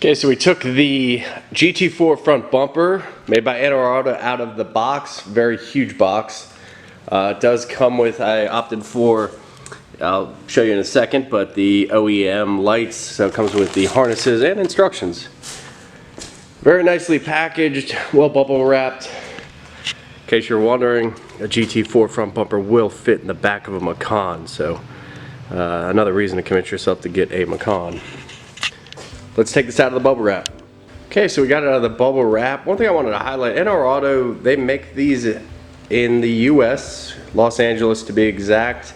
Okay, so we took the GT4 front bumper made by Auto out of the box, very huge box. It does come with, I opted for, I'll show you in a second, but the OEM lights, so it comes with the harnesses and instructions. Very nicely packaged, well bubble wrapped. In case you're wondering, a GT4 front bumper will fit in the back of a Macan, so another reason to commit yourself to get a Macan. Let's take this out of the bubble wrap. Okay, so we got it out of the bubble wrap. One thing I wanted to highlight, Auto, they make these in the US, Los Angeles to be exact.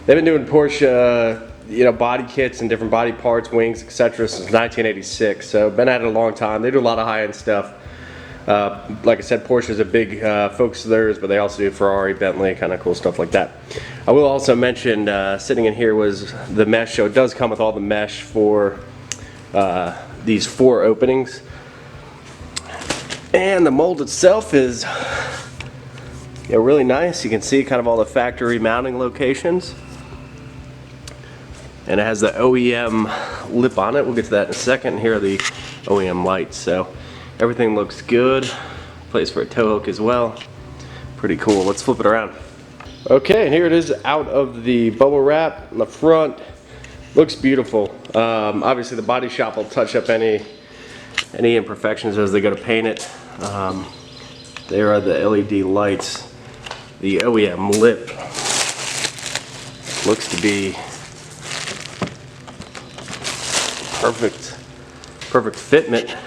They've been doing Porsche, body kits and different body parts, wings, etc. since 1986. So been at it a long time. They do a lot of high-end stuff. Like I said, Porsche is a big focus of theirs, but they also do Ferrari, Bentley, kind of cool stuff like that. I will also mention, sitting in here was the mesh. So it does come with all the mesh for these 4 openings, and the mold itself is really nice. You can see kind of all the factory mounting locations, and it has the OEM lip on it. We'll get to that in a second. Here are the OEM lights, so everything looks good. Place for a tow hook as well. Pretty cool. Let's flip it around. Okay, and here it is out of the bubble wrap in the front. Looks beautiful. Obviously the body shop will touch up any imperfections as they go to paint it. There are the LED lights. The OEM lip looks to be perfect fitment.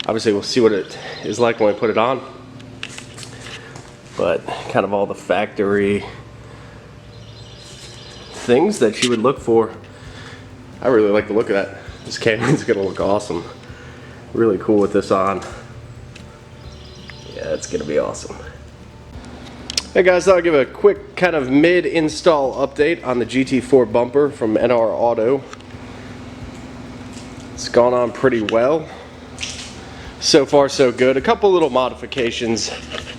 Obviously we'll see what it is like when we put it on, but kind of all the factory things that you would look for. I really like the look of that. This Cayman's gonna look awesome. Really cool with this on. Yeah, it's gonna be awesome. Hey guys, I'll give a quick kind of mid-install update on the GT4 bumper from NR Auto. It's gone on pretty well. So far so good. A couple little modifications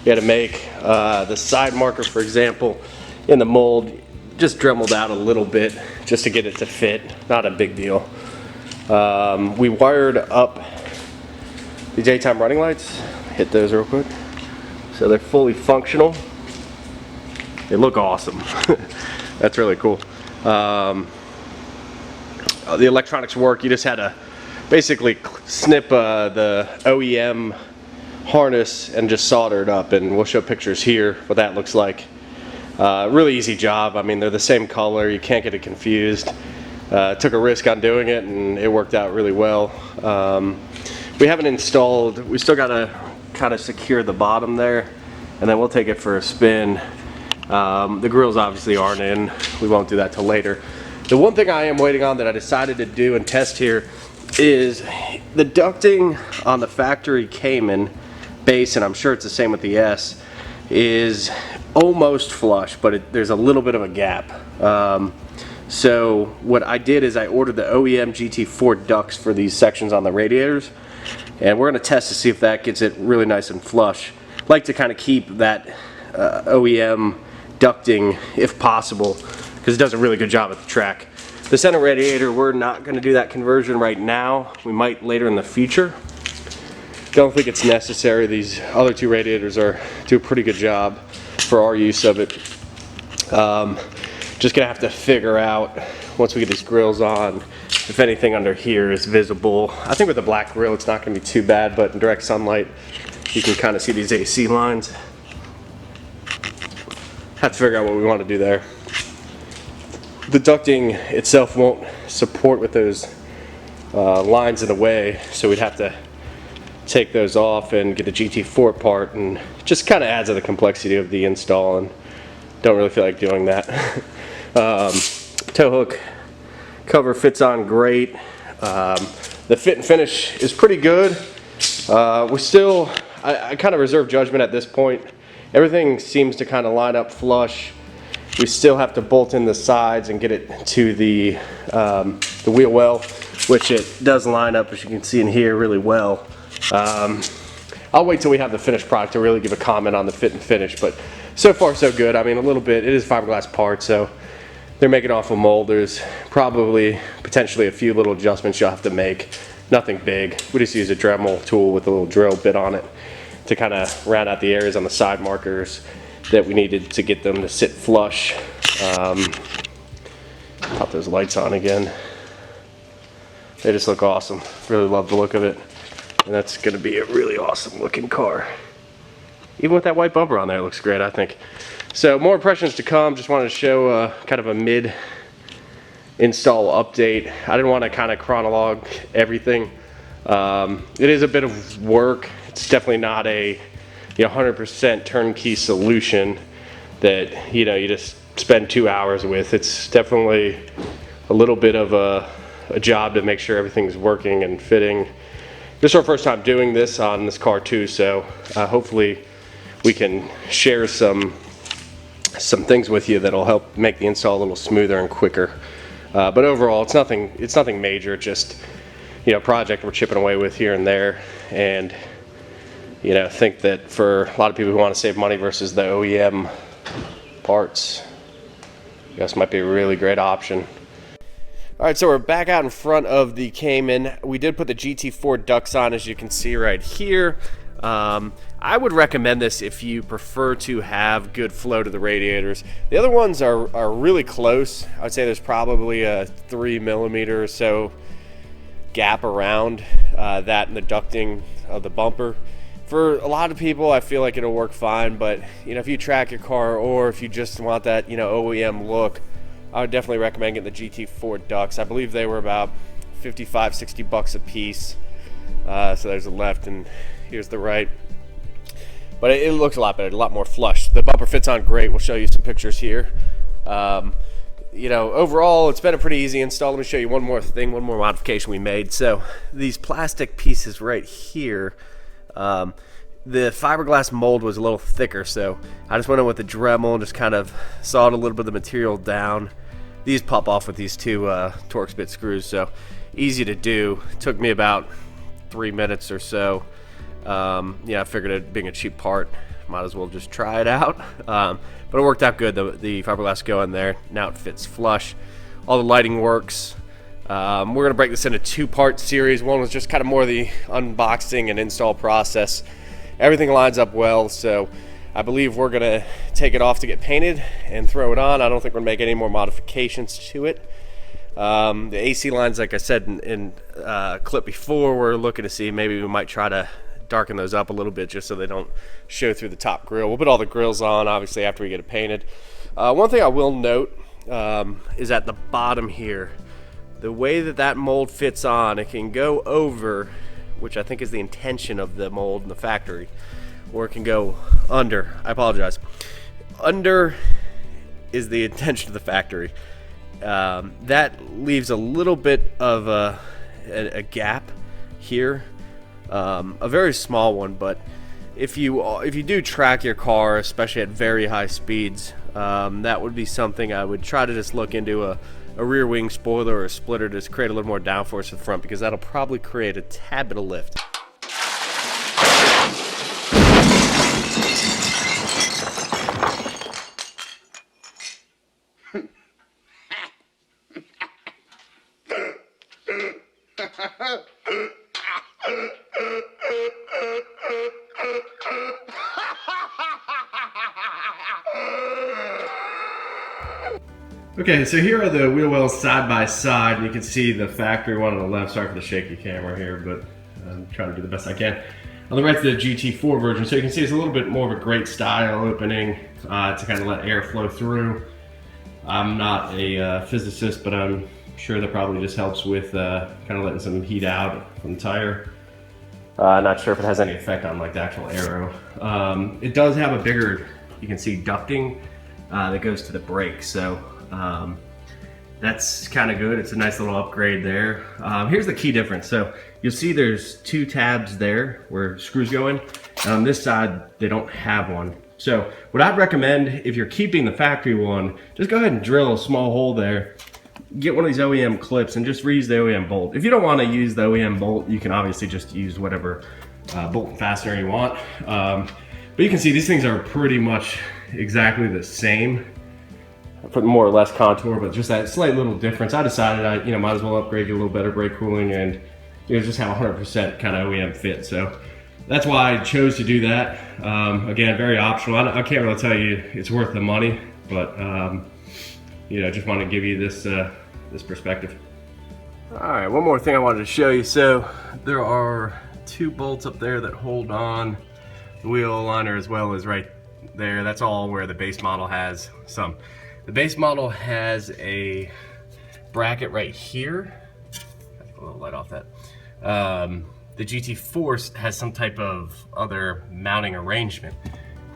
you had to make. The side marker, for example, in the mold, just dremeled out a little bit just to get it to fit. Not a big deal. We wired up the daytime running lights. Hit those real quick. So they're fully functional. They look awesome. That's really cool. The electronics work. You just had to basically snip the OEM harness and just solder it up, and we'll show pictures here what that looks like. Really easy job. I mean, they're the same color. You can't get it confused. Took a risk on doing it, and it worked out really well. We haven't installed. We still got to kind of secure the bottom there, and then we'll take it for a spin. The grills obviously aren't in. We won't do that till later. The one thing I am waiting on that I decided to do and test here is the ducting on the factory Cayman base, and I'm sure it's the same with the S, is almost flush, but there's a little bit of a gap. So what I did is I ordered the OEM GT4 ducts for these sections on the radiators, and we're going to test to see if that gets it really nice and flush. Like to kind of keep that OEM ducting if possible, because it does a really good job at the track. The center radiator, we're not going to do that conversion right now. We might later in the future. Don't think it's necessary. These other 2 radiators do a pretty good job for our use of it. Just gonna have to figure out, once we get these grills on, if anything under here is visible. I think with the black grill it's not gonna be too bad, but in direct sunlight you can kind of see these AC lines. Have to figure out what we want to do there. The ducting itself won't support with those lines in the way, so we'd have to take those off and get the GT4 apart, and just kind of adds to the complexity of the install, and don't really feel like doing that. Tow hook cover fits on great. The fit and finish is pretty good. I kind of reserve judgment at this point. Everything seems to kind of line up flush. We still have to bolt in the sides and get it to the wheel well, which it does line up, as you can see in here, really well. I'll wait till we have the finished product to really give a comment on the fit and finish, but so far so good. I mean, a little bit, it is fiberglass part, so they're making off a mold. There's probably potentially a few little adjustments you'll have to make nothing big. We just use a Dremel tool with a little drill bit on it to kind of round out the areas on the side markers that we needed to get them to sit flush. Pop those lights on again. They just look awesome. Really love the look of it. And that's gonna be a really awesome looking car. Even with that white bumper on there, it looks great, I think. So more impressions to come. Just wanted to show kind of a mid install update. I didn't want to kind of chronologue everything. It is a bit of work. It's definitely not a 100% turnkey solution that you just spend 2 hours with. It's definitely a little bit of a job to make sure everything's working and fitting. This is our first time doing this on this car too, so hopefully we can share some things with you that'll help make the install a little smoother and quicker. But overall, it's nothing major. Just a project we're chipping away with here and there, and think that for a lot of people who want to save money versus the OEM parts, this might be a really great option. All right, so we're back out in front of the Cayman. We did put the GT4 ducts on, as you can see right here. I would recommend this if you prefer to have good flow to the radiators. The other ones are really close. I would say there's probably a 3 millimeter or so gap around that and the ducting of the bumper. For a lot of people, I feel like it'll work fine, but if you track your car or if you just want that OEM look, I would definitely recommend getting the GT4 ducts. I believe they were about $55-60 a piece. So there's the left and here's the right. But it looks a lot better, a lot more flush. The bumper fits on great. We'll show you some pictures here. Overall, it's been a pretty easy install. Let me show you one more thing, one more modification we made. So these plastic pieces right here, the fiberglass mold was a little thicker, so I just went in with the Dremel and just kind of sawed a little bit of the material down. These pop off with these two Torx bit screws, so easy to do. It took me about 3 minutes or so. I figured it being a cheap part, might as well just try it out. But it worked out good. The fiberglass go in there. Now it fits flush. All the lighting works. We're going to break this into 2-part series. One was just kind of more the unboxing and install process. Everything lines up well, so I believe we're going to take it off to get painted and throw it on. I don't think we're going to make any more modifications to it. The AC lines, like I said in clip before, we're looking to see maybe we might try to darken those up a little bit just so they don't show through the top grill. We'll put all the grills on, obviously, after we get it painted. One thing I will note is at the bottom here, the way that mold fits on, it can go over, which I think is the intention of the mold in the factory, or it can go under. I apologize. Under is the intention of the factory. That leaves a little bit of a gap here, a very small one, but if you do track your car, especially at very high speeds, that would be something I would try to just look into a rear wing spoiler or a splitter to just create a little more downforce at the front, because that'll probably create a tad bit of lift. Okay, so here are the wheel wells side by side, and you can see the factory one on the left. Sorry for the shaky camera here, but I'm trying to do the best I can. On the right's the GT4 version, so you can see it's a little bit more of a great style opening to kind of let air flow through. I'm not a physicist, but I'm sure that probably just helps with kind of letting some heat out from the tire. Not sure if it has any effect on like the actual aero. It does have a bigger, you can see, ducting that goes to the brake, so that's kind of good. It's a nice little upgrade there. Here's the key difference. So you'll see there's 2 tabs there where screws go in, and on this side they don't have one. So what I'd recommend, if you're keeping the factory one, just go ahead and drill a small hole there, get one of these OEM clips and just reuse the OEM bolt. If you don't want to use the OEM bolt, you can obviously just use whatever bolt and fastener you want. But you can see these things are pretty much exactly the same, for more or less contour, but just that slight little difference. I decided I might as well upgrade, get a little better brake cooling and you know, just have 100% kind of OEM fit. So that's why I chose to do that. Again, very optional. I can't really tell you it's worth the money, but you know, just want to give you this this perspective. All right, one more thing I wanted to show you. So there are 2 bolts up there that hold on the wheel liner, as well as right there. That's all where the base model has some. The base model has a bracket right here. A little light off that. The GT4 has some type of other mounting arrangement.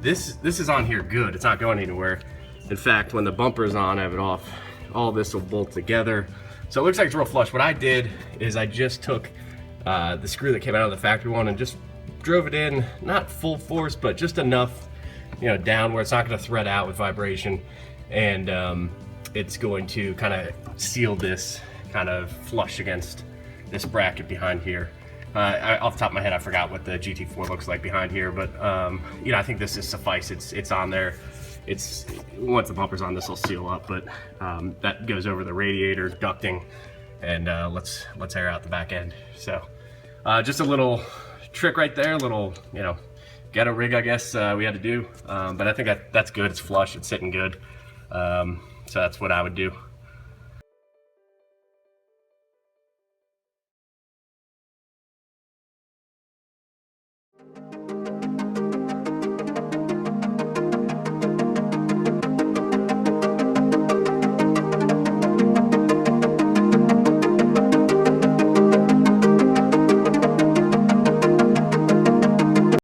This is on here good. It's not going anywhere. In fact, when the bumper is on, I have it off, all this will bolt together. So it looks like it's real flush. What I did is I just took the screw that came out of the factory one and just drove it in, not full force, but just enough, you know, down where it's not going to thread out with vibration, and it's going to kind of seal this kind of flush against this bracket behind here. Off the top of my head, I forgot what the GT4 looks like behind here, but you know, I think this is suffice. It's on there. It's once the bumper's on, this will seal up, but that goes over the radiator ducting, and let's air out the back end. So just a little trick right there, a little, you know, ghetto rig, I guess we had to do, but I think that's good. It's flush, it's sitting good, so that's what I would do.